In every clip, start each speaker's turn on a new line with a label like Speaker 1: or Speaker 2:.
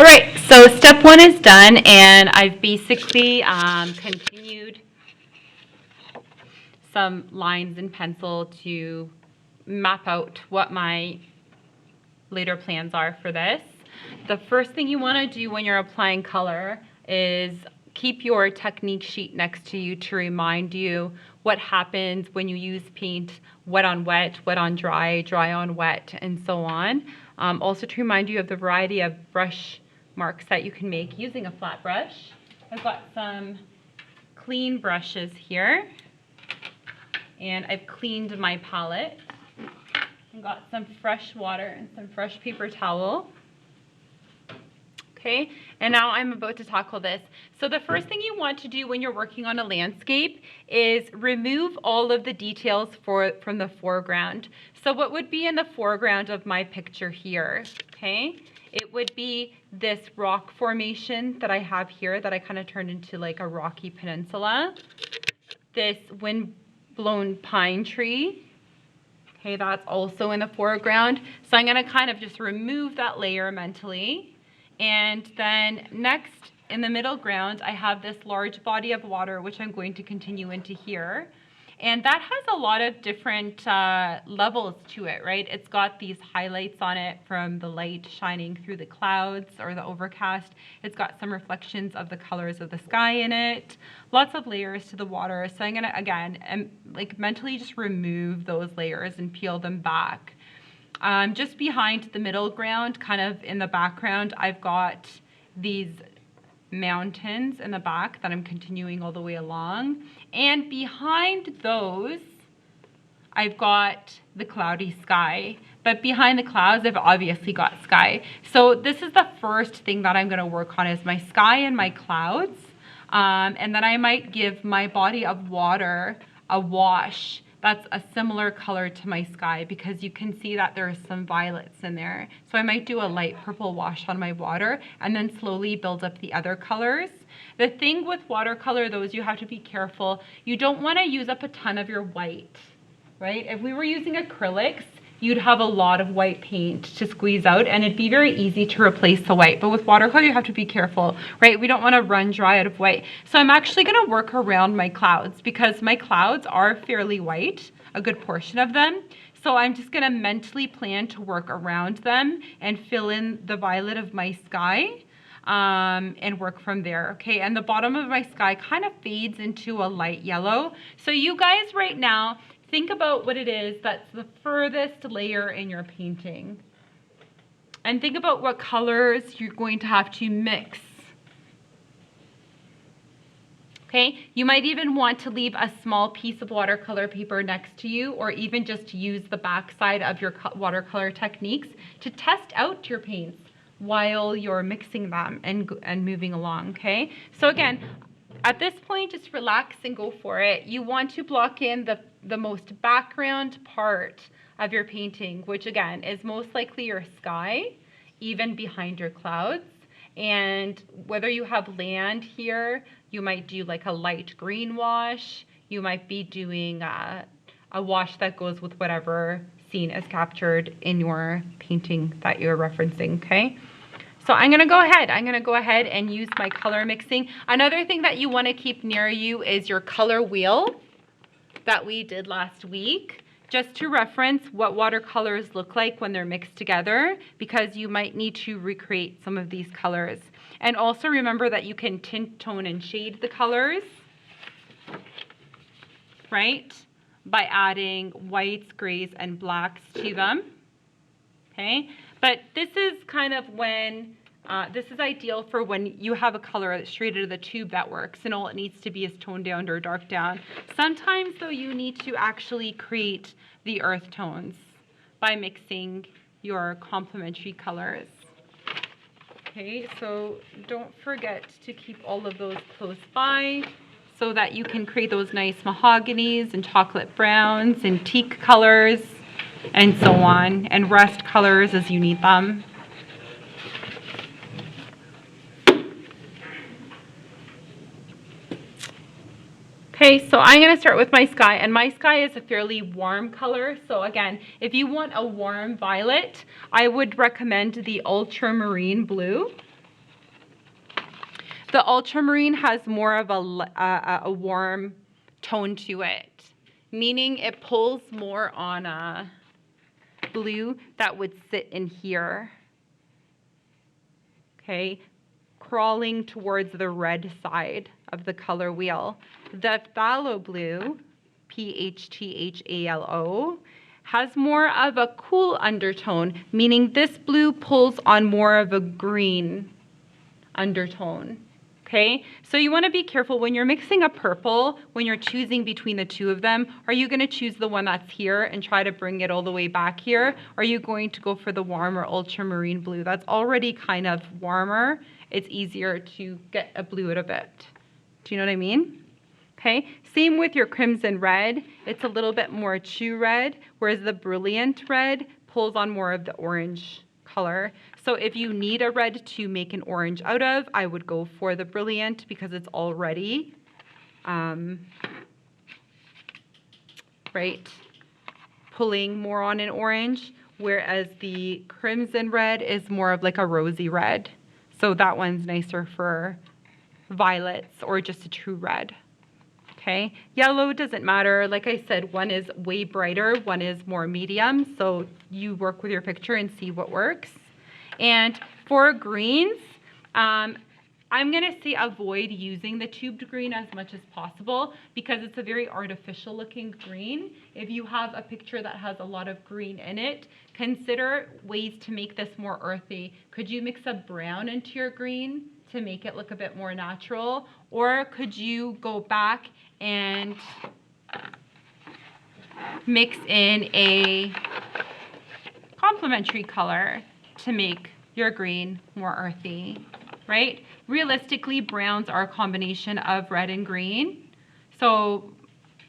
Speaker 1: All right, so step one is done, and I've basically continued some lines in pencil to map out what my later plans are for this. The first thing you want to do when you're applying color is keep your technique sheet next to you to remind you what happens when you use paint wet on dry, dry on wet, and so on. Also to remind you of the variety of brush marks that you can make using a flat brush. I've got some clean brushes here, and I've cleaned my palette. I've got some fresh water and some fresh paper towel. Okay, and now I'm about to tackle this. So the first thing you want to do when you're working on a landscape is remove all of the details from the foreground. So what would be in the foreground of my picture here? Okay, it would be this rock formation that I have here that I kind of turned into like a rocky peninsula. This wind-blown pine tree. Okay, that's also in the foreground. So I'm going to kind of just remove that layer mentally. And then next, in the middle ground, I have this large body of water, which I'm going to continue into here. And that has a lot of different levels to it, right? It's got these highlights on it from the light shining through the clouds or the overcast. It's got some reflections of the colors of the sky in it. Lots of layers to the water. So I'm going to, again, like mentally just remove those layers and peel them back. Just behind the middle ground, kind of in the background, I've got these mountains in the back that I'm continuing all the way along. And behind those, I've got the cloudy sky. But behind the clouds, I've obviously got sky. So this is the first thing that I'm going to work on is my sky and my clouds. And then I might give my body of water a wash that's a similar color to my sky, because you can see that there are some violets in there. So I might do a light purple wash on my water and then slowly build up the other colors. The thing with watercolor though is you have to be careful. You don't want to use up a ton of your white, right? If we were using acrylics, you'd have a lot of white paint to squeeze out and it'd be very easy to replace the white. But with watercolor, you have to be careful, right? We don't want to run dry out of white. So I'm actually going to work around my clouds because my clouds are fairly white, a good portion of them. So I'm just going to mentally plan to work around them and fill in the violet of my sky and work from there, okay? And the bottom of my sky kind of fades into a light yellow. So you guys right now, think about what it is that's the furthest layer in your painting. And think about what colors you're going to have to mix. Okay, you might even want to leave a small piece of watercolor paper next to you, or even just use the back side of your watercolor techniques to test out your paints while you're mixing them and moving along, okay? So again, at this point, just relax and go for it. You want to block in the most background part of your painting, which again is most likely your sky, even behind your clouds. And whether you have land here, you might do like a light green wash. You might be doing a wash that goes with whatever scene is captured in your painting that you're referencing, okay? So I'm going to go ahead and use my color mixing. Another thing that you want to keep near you is your color wheel that we did last week, just to reference what watercolors look like when they're mixed together, because you might need to recreate some of these colors. And also remember that you can tint, tone, and shade the colors, right, by adding whites, grays, and blacks to them, okay? But this is kind of when, this is ideal for when you have a color that's straight out of the tube that works and all it needs to be is toned down or dark down. Sometimes though you need to actually create the earth tones by mixing your complementary colors. Okay, so don't forget to keep all of those close by so that you can create those nice mahoganies and chocolate browns and teak colors and so on, and rust colors as you need them. Okay, so I'm going to start with my sky, and my sky is a fairly warm color. So again, if you want a warm violet, I would recommend the ultramarine blue. The ultramarine has more of a warm tone to it, meaning it pulls more on a blue that would sit in here, okay, crawling towards the red side of the color wheel. The phthalo blue, PHTHALO, has more of a cool undertone, meaning this blue pulls on more of a green undertone. Okay, so you want to be careful when you're mixing a purple, when you're choosing between the two of them. Are you going to choose the one that's here and try to bring it all the way back here? Or are you going to go for the warmer ultramarine blue? That's already kind of warmer. It's easier to get a blue out of it. Do you know what I mean? Okay, same with your crimson red. It's a little bit more true red, whereas the brilliant red pulls on more of the orange color. So if you need a red to make an orange out of, I would go for the brilliant because it's already, right, pulling more on an orange, whereas the crimson red is more of like a rosy red. So that one's nicer for violets or just a true red. Okay, yellow doesn't matter. Like I said, one is way brighter, one is more medium. So you work with your picture and see what works. And for greens, I'm going to say avoid using the tubed green as much as possible because it's a very artificial looking green. If you have a picture that has a lot of green in it, consider ways to make this more earthy. Could you mix a brown into your green to make it look a bit more natural? Or could you go back and mix in a complementary color to make your green more earthy, right? Realistically, browns are a combination of red and green. So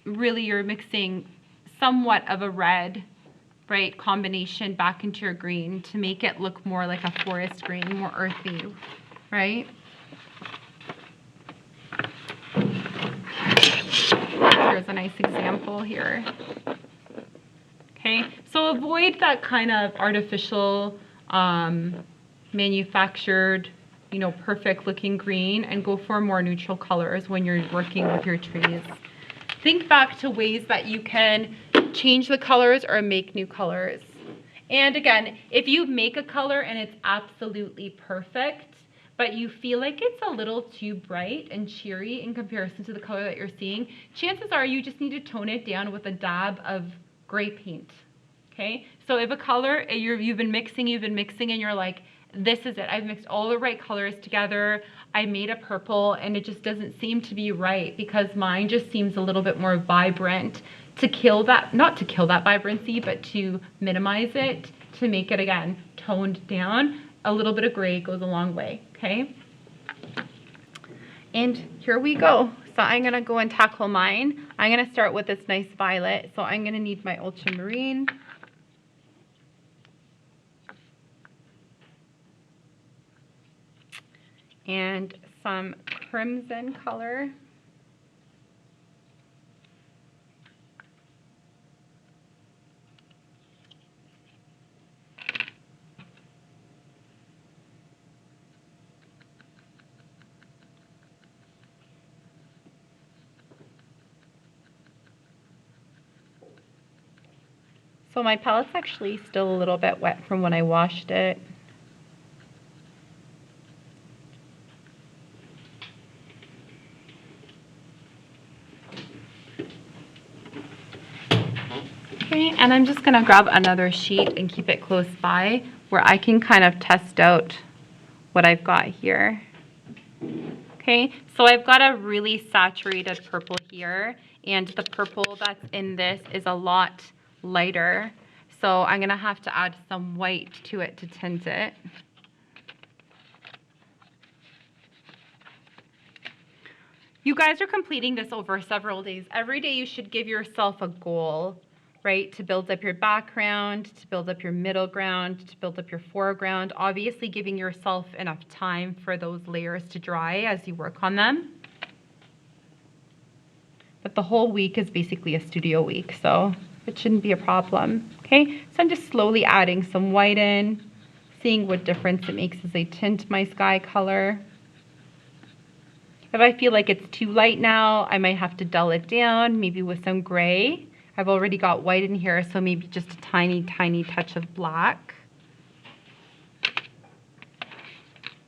Speaker 1: really you're mixing somewhat of a red, right, combination back into your green to make it look more like a forest green, more earthy, right? Here's a nice example here. Okay, so avoid that kind of artificial, manufactured, you know, perfect looking green and go for more neutral colors when you're working with your trees. Think back to ways that you can change the colors or make new colors. And again, if you make a color and it's absolutely perfect, but you feel like it's a little too bright and cheery in comparison to the color that you're seeing, chances are you just need to tone it down with a dab of gray paint. Okay, so if a color you've been mixing and you're like, this is it, I've mixed all the right colors together, I made a purple and it just doesn't seem to be right because mine just seems a little bit more vibrant, to kill that, not to kill that vibrancy, but to minimize it, to make it again toned down, a little bit of gray goes a long way. Okay, and here we go. So I'm gonna go and tackle mine. I'm gonna start with this nice violet. So I'm gonna need my ultramarine. And some crimson color. So my palette's actually still a little bit wet from when I washed it. Okay, and I'm just going to grab another sheet and keep it close by where I can kind of test out what I've got here. Okay, so I've got a really saturated purple here, and the purple that's in this is a lot lighter. So I'm going to have to add some white to it to tint it. You guys are completing this over several days. Every day you should give yourself a goal, right? To build up your background, to build up your middle ground, to build up your foreground. Obviously giving yourself enough time for those layers to dry as you work on them. But the whole week is basically a studio week, so it shouldn't be a problem. Okay, so I'm just slowly adding some white in, seeing what difference it makes as I tint my sky color. If I feel like it's too light now, I might have to dull it down, maybe with some gray. I've already got white in here, so maybe just a tiny, tiny touch of black.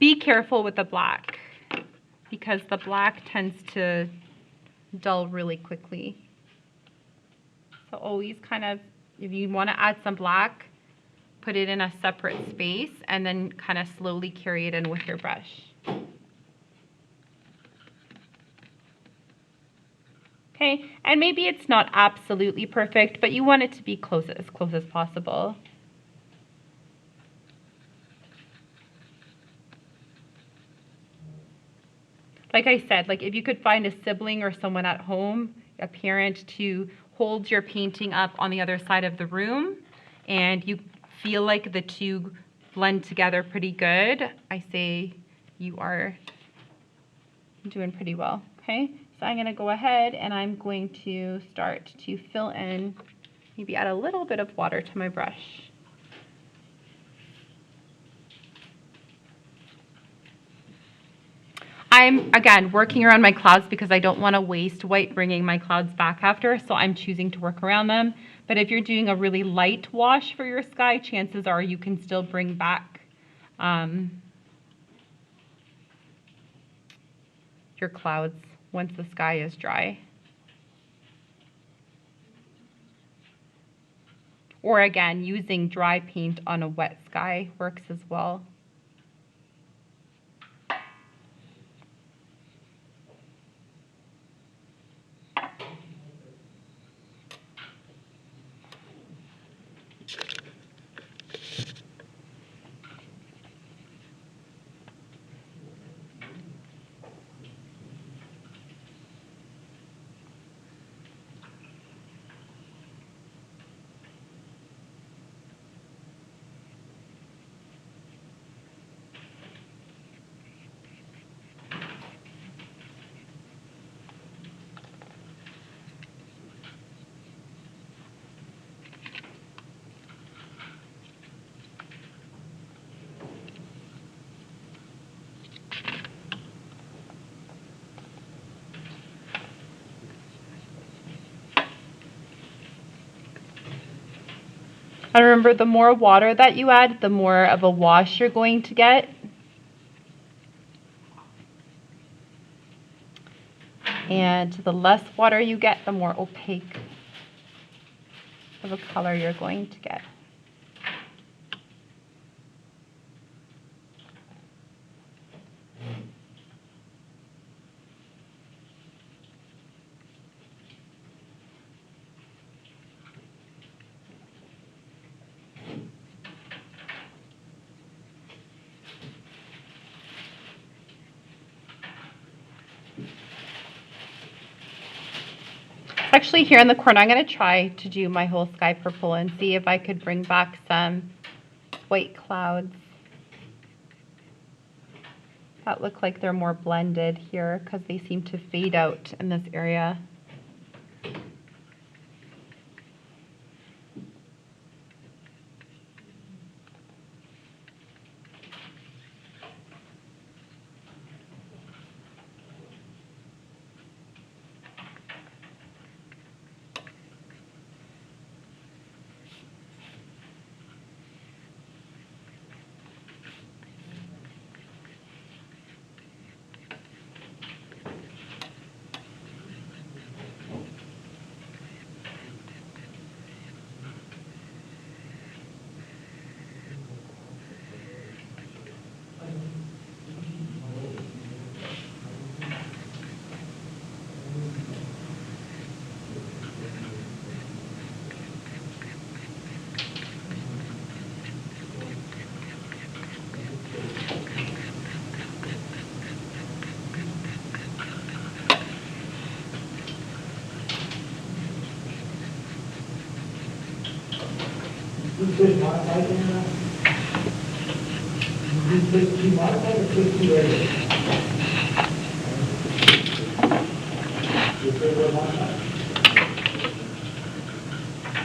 Speaker 1: Be careful with the black, because the black tends to dull really quickly. So always kind of, if you want to add some black, put it in a separate space and then kind of slowly carry it in with your brush. Okay, and maybe it's not absolutely perfect, but you want it to be as close as possible. Like I said, like if you could find a sibling or someone at home, a parent, to hold your painting up on the other side of the room, and you feel like the two blend together pretty good, I say you are doing pretty well. Okay, so I'm going to go ahead and I'm going to start to fill in, maybe add a little bit of water to my brush. I'm, again, working around my clouds because I don't want to waste white bringing my clouds back after, so I'm choosing to work around them. But if you're doing a really light wash for your sky, chances are you can still bring back your clouds once the sky is dry. Or again, using dry paint on a wet sky works as well. And remember, the more water that you add, the more of a wash you're going to get. And the less water you get, the more opaque of a color you're going to get. Actually, here in the corner, I'm going to try to do my whole sky purple and see if I could bring back some white clouds that look like they're more blended here because they seem to fade out in this area.
Speaker 2: You could modify it now? You modify the click to area. You could modify?